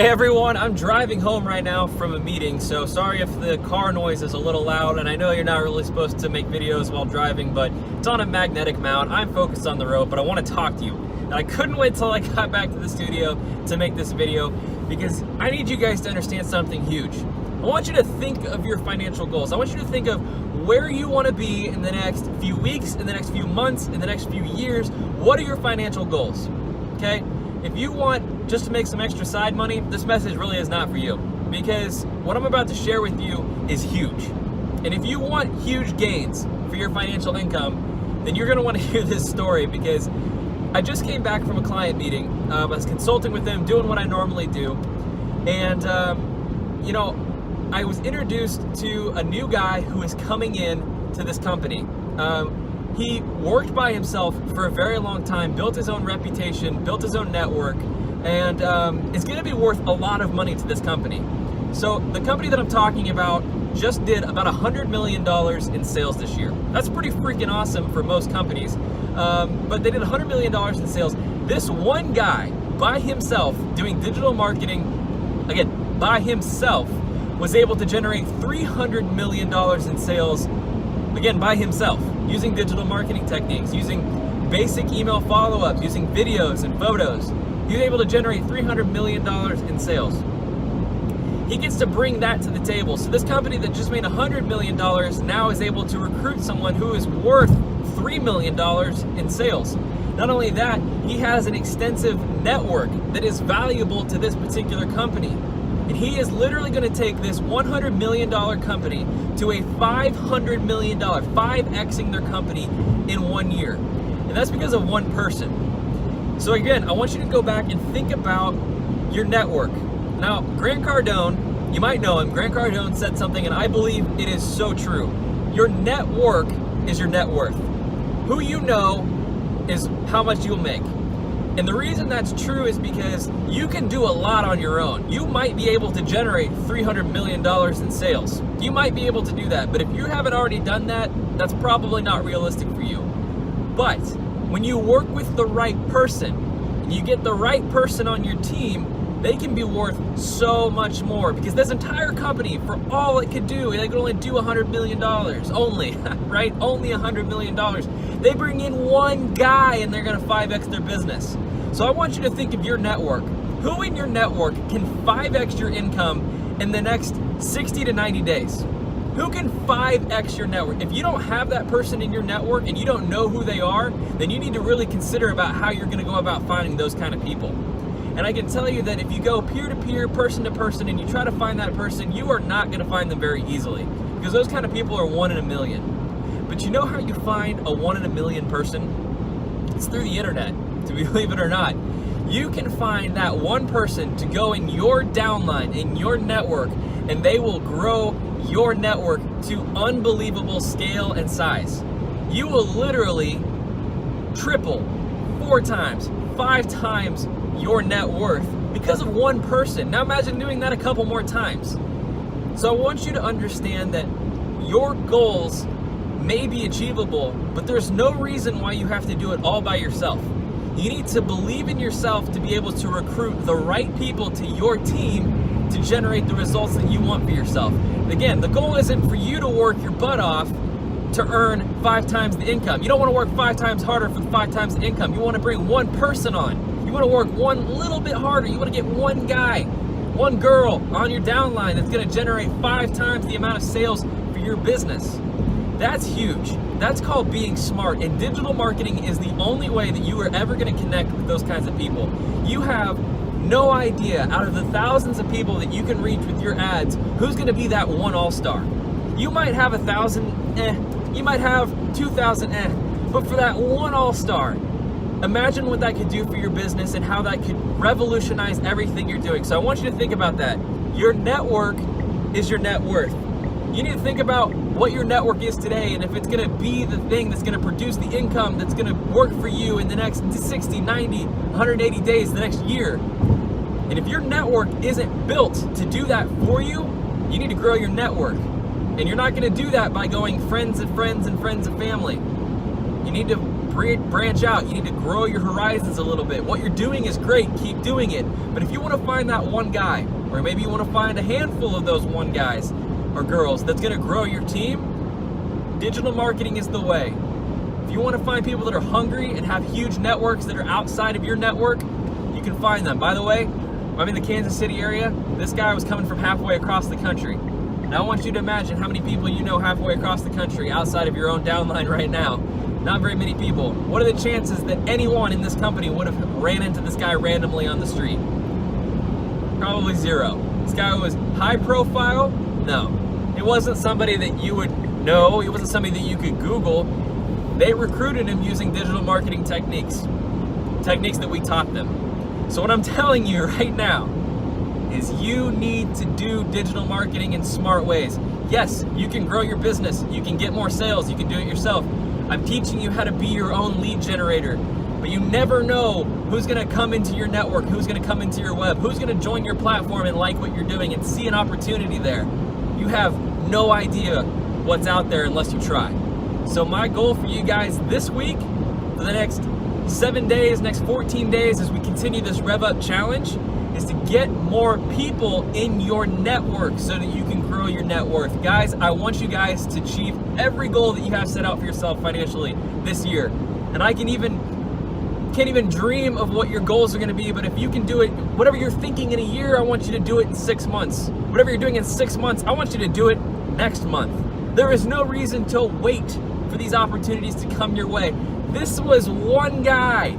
Hey everyone, I'm driving home right now from a meeting, so sorry if the car noise is a little loud, and I know you're not really supposed to make videos while driving, but it's on a magnetic mount. I'm focused on the road, but I want to talk to you. And I couldn't wait till I got back to the studio to make this video because I need you guys to understand something huge. I want you to think of your financial goals. I want you to think of where you want to be in the next few weeks, in the next few months, in the next few years. What are your financial goals? Okay? If you want just to make some extra side money, this message really is not for you, because what I'm about to share with you is huge. And if you want huge gains for your financial income, then you're going to want to hear this story, because I just came back from a client meeting. I was consulting with them, doing what I normally do. And, I was introduced to a new guy who is coming in to this company. He worked by himself for a very long time, built his own reputation, built his own network, and is going to be worth a lot of money to this company. So the company that I'm talking about just did about $100 million in sales this year. That's pretty freaking awesome for most companies. But they did $100 million in sales. This one guy by himself doing digital marketing, again, by himself, was able to generate $300 million in sales, again, by himself, using digital marketing techniques, using basic email follow-ups, using videos and photos. He was able to generate $300 million in sales. He gets to bring that to the table. So this company that just made $100 million now is able to recruit someone who is worth $3 million in sales. Not only that, he has an extensive network that is valuable to this particular company. And he is literally going to take this $100 million company to a $500 million, 5xing their company in 1 year. And that's because of one person. So again, I want you to go back and think about your network. Now, Grant Cardone, you might know him. Grant Cardone said something, and I believe it is so true. Your network is your net worth. Who you know is how much you'll make. And the reason that's true is because you can do a lot on your own. You might be able to generate $300 million in sales. You might be able to do that, but if you haven't already done that, that's probably not realistic for you. But when you work with the right person, and you get the right person on your team, they can be worth so much more, because this entire company, for all it could do, they could only do $100 million, only, right? Only $100 million. They bring in one guy and they're gonna 5x their business. So I want you to think of your network. Who in your network can 5x your income in the next 60 to 90 days? Who can 5x your network? If you don't have that person in your network and you don't know who they are, then you need to really consider about how you're gonna go about finding those kind of people. And I can tell you that if you go peer-to-peer, person-to-person, and you try to find that person, you are not gonna find them very easily, because those kind of people are 1 in a million. But you know how you find a 1 in a million person? It's through the internet, to believe it or not. You can find that one person to go in your downline, in your network, and they will grow your network to unbelievable scale and size. You will literally triple, 4 times, 5 times your net worth because of one person. Now imagine doing that a couple more times. So I want you to understand that your goals may be achievable, but there's no reason why you have to do it all by yourself. You need to believe in yourself to be able to recruit the right people to your team to generate the results that you want for yourself. Again, the goal isn't for you to work your butt off to earn 5 times the income. You don't want to work 5 times harder for 5 times the income. You want to bring one person on. You want to work one little bit harder. You want to get one guy, one girl on your downline that's going to generate 5 times the amount of sales for your business. That's huge. That's called being smart. And digital marketing is the only way that you are ever going to connect with those kinds of people. You have no idea, out of the thousands of people that you can reach with your ads, who's going to be that one all-star. You might have 1,000, you might have 2,000, but for that one all-star, imagine what that could do for your business and how that could revolutionize everything you're doing. So I want you to think about that. Your network is your net worth. You need to think about what your network is today, and if it's going to be the thing that's going to produce the income that's going to work for you in the next 60, 90, 180 days, the next year. And if your network isn't built to do that for you, you need to grow your network. And you're not going to do that by going friends and friends and friends and family. You need to branch out. You need to grow your horizons a little bit. What you're doing is great. Keep doing it. But if you want to find that one guy, or maybe you want to find a handful of those one guys or girls that's going to grow your team, digital marketing is the way. If you want to find people that are hungry and have huge networks that are outside of your network, you can find them. By the way, I'm in the Kansas City area. This guy was coming from halfway across the country. Now I want you to imagine how many people you know halfway across the country outside of your own downline right now. Not very many people. What are the chances that anyone in this company would have ran into this guy randomly on the street? Probably zero. This guy was high profile? No. It wasn't somebody that you would know. It wasn't somebody that you could Google. They recruited him using digital marketing techniques that we taught them. So what I'm telling you right now is you need to do digital marketing in smart ways. Yes, you can grow your business. You can get more sales. You can do it yourself. I'm teaching you how to be your own lead generator. But you never know who's going to come into your network, who's going to come into your web, who's going to join your platform and like what you're doing and see an opportunity there. You have no idea what's out there unless you try. So my goal for you guys this week, for the next 7 days, next 14 days, as we continue this Rev Up Challenge, is to get more people in your network so that you can grow your net worth. Guys, I want you guys to achieve every goal that you have set out for yourself financially this year. And I can't even dream of what your goals are going to be, but if you can do it, whatever you're thinking in a year, I want you to do it in 6 months. Whatever you're doing in 6 months, I want you to do it next month. There is no reason to wait for these opportunities to come your way. This was one guy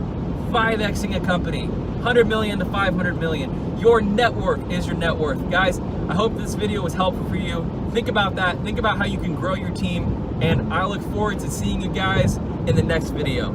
5Xing a company, 100 million to 500 million. Your network is your net worth. Guys, I hope this video was helpful for you. Think about that. Think about how you can grow your team, and I look forward to seeing you guys in the next video.